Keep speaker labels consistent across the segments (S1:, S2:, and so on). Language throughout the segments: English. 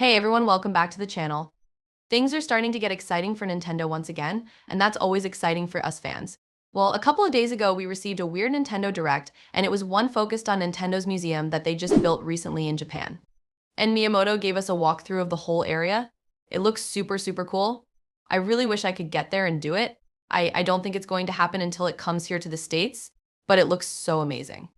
S1: Hey everyone, welcome back to the channel. Things are starting to get exciting for Nintendo once again, and that's always exciting for us fans. Well, a couple of days ago, we received a weird Nintendo Direct, and it was one focused on Nintendo's museum that they just built recently in Japan. And Miyamoto gave us a walkthrough of the whole area. It looks super cool. I really wish I could get there and do it. I don't think it's going to happen until it comes here to the States, but it looks so amazing.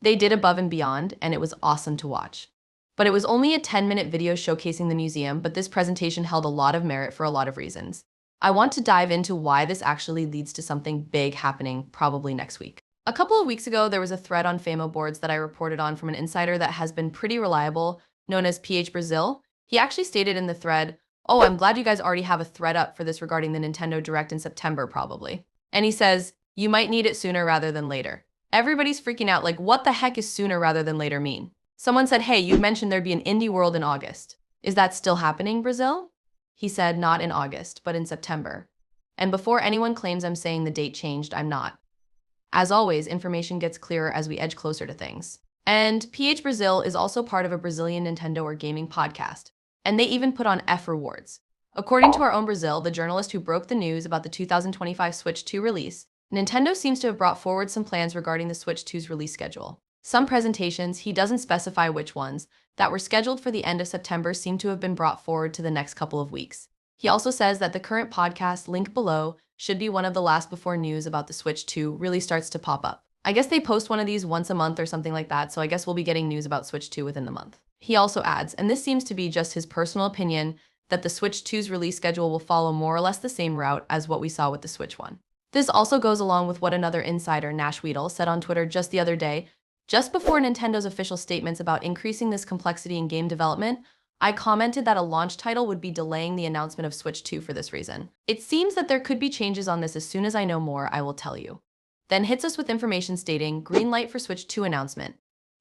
S1: They did above and beyond, and it was awesome to watch. But it was only a 10-minute video showcasing the museum, but this presentation held a lot of merit for a lot of reasons. I want to dive into why this actually leads to something big happening probably next week. A couple of weeks ago, there was a thread on Famo boards that I reported on from an insider that has been pretty reliable, known as PH Brazil. He actually stated in the thread, "Oh, I'm glad you guys already have a thread up for this regarding the Nintendo Direct in September, probably." And he says, "You might need it sooner rather than later." Everybody's freaking out like, what the heck is sooner rather than later mean? Someone said, "Hey, you mentioned there'd be an Indie World in August. Is that still happening, Brazil?" He said, "Not in August, but in September." And before anyone claims I'm saying the date changed, I'm not. As always, information gets clearer as we edge closer to things. And PH Brazil is also part of a Brazilian Nintendo or gaming podcast. And they even put on F rewards. According to our own Brazil, the journalist who broke the news about the 2025 Switch 2 release, Nintendo seems to have brought forward some plans regarding the Switch 2's release schedule. Some presentations, he doesn't specify which ones, that were scheduled for the end of September seem to have been brought forward to the next couple of weeks. He also says that the current podcast, link below, should be one of the last before news about the Switch 2 really starts to pop up. I guess they post one of these once a month or something like that, so I guess we'll be getting news about Switch 2 within the month. He also adds, and this seems to be just his personal opinion, that the Switch 2's release schedule will follow more or less the same route as what we saw with the Switch 1. This also goes along with what another insider, Nash Weedle, said on Twitter just the other day. Just before Nintendo's official statements about increasing this complexity in game development, I commented that a launch title would be delaying the announcement of Switch 2 for this reason. It seems that there could be changes on this. As soon as I know more, I will tell you. Then hits us with information stating, green light for Switch 2 announcement.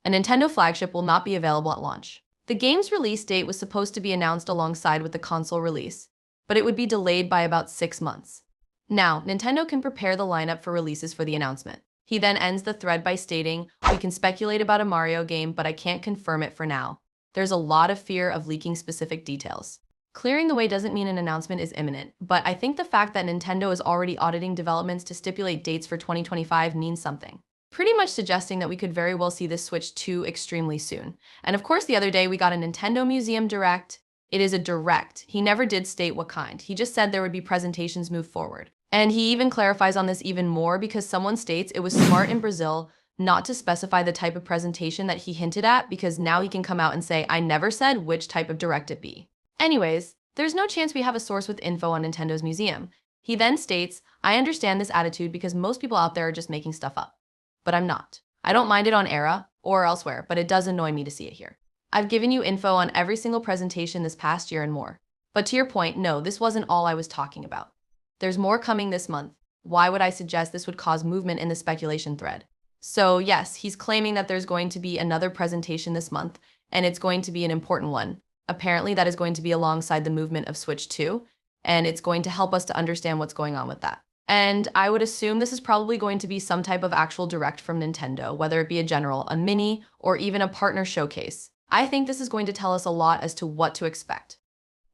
S1: A Nintendo flagship will not be available at launch. The game's release date was supposed to be announced alongside with the console release, but it would be delayed by about 6 months. Now, Nintendo can prepare the lineup for releases for the announcement. He then ends the thread by stating, "We can speculate about a Mario game, but I can't confirm it for now. There's a lot of fear of leaking specific details." Clearing the way doesn't mean an announcement is imminent, but I think the fact that Nintendo is already auditing developments to stipulate dates for 2025 means something. Pretty much suggesting that we could very well see this Switch 2 extremely soon. And of course, the other day we got a Nintendo Museum Direct. It is a direct. He never did state what kind. He just said there would be presentations moved forward. And he even clarifies on this even more because someone states it was smart in Brazil not to specify the type of presentation that he hinted at, because now he can come out and say, "I never said which type of direct it be." Anyways, there's no chance we have a source with info on Nintendo's museum. He then states, "I understand this attitude because most people out there are just making stuff up. But I'm not. I don't mind it on Era or elsewhere, but it does annoy me to see it here. I've given you info on every single presentation this past year and more. But to your point, no, this wasn't all I was talking about. There's more coming this month. Why would I suggest this would cause movement in the speculation thread?" So yes, he's claiming that there's going to be another presentation this month, and it's going to be an important one. Apparently that is going to be alongside the movement of Switch 2, and it's going to help us to understand what's going on with that. And I would assume this is probably going to be some type of actual direct from Nintendo, whether it be a general, a mini, or even a partner showcase. I think this is going to tell us a lot as to what to expect.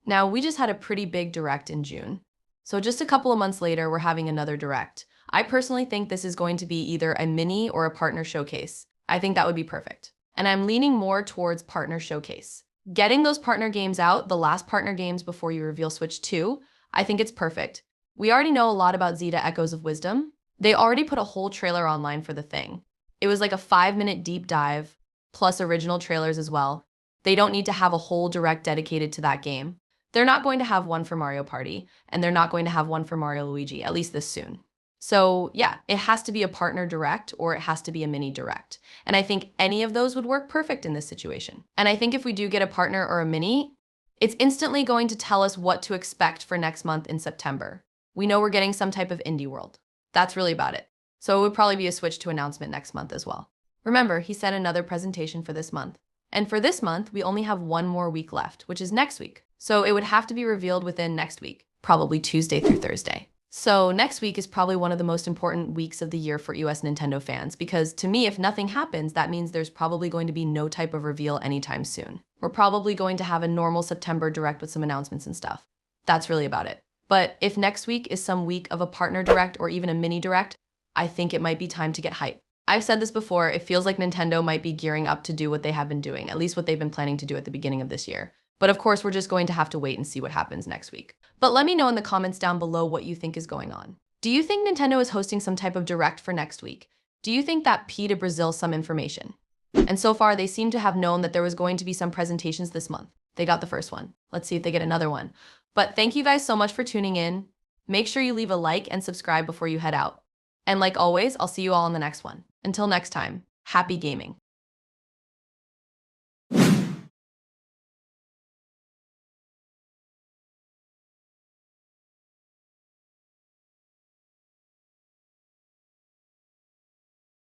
S1: Now, we just had a pretty big direct in June. So just a couple of months later, we're having another direct. I personally think this is going to be either a mini or a partner showcase. I think that would be perfect. And I'm leaning more towards partner showcase. Getting those partner games out, the last partner games before you reveal Switch 2, I think it's perfect. We already know a lot about Zelda Echoes of Wisdom. They already put a whole trailer online for the thing. It was like a 5-minute deep dive, plus original trailers as well. They don't need to have a whole direct dedicated to that game. They're not going to have one for Mario Party, and they're not going to have one for Mario Luigi, at least this soon. So yeah, it has to be a partner direct or it has to be a mini direct. And I think any of those would work perfect in this situation. And I think if we do get a partner or a mini, it's instantly going to tell us what to expect for next month in September. We know we're getting some type of Indie World. That's really about it. So it would probably be a Switch 2 announcement next month as well. Remember, he said another presentation for this month. And for this month, we only have one more week left, which is next week. So it would have to be revealed within next week, probably Tuesday through Thursday. So next week is probably one of the most important weeks of the year for US Nintendo fans because to me, if nothing happens, that means there's probably going to be no type of reveal anytime soon. We're probably going to have a normal September direct with some announcements and stuff. That's really about it. But if next week is some week of a partner direct or even a mini direct, I think it might be time to get hype. I've said this before, it feels like Nintendo might be gearing up to do what they have been doing, at least what they've been planning to do at the beginning of this year. But of course, we're just going to have to wait and see what happens next week. But let me know in the comments down below what you think is going on. Do you think Nintendo is hosting some type of direct for next week? Do you think that P to Brazil some information? And so far, they seem to have known that there was going to be some presentations this month. They got the first one. Let's see if they get another one. But thank you guys so much for tuning in. Make sure you leave a like and subscribe before you head out. And like always, I'll see you all in the next one. Until next time, happy gaming.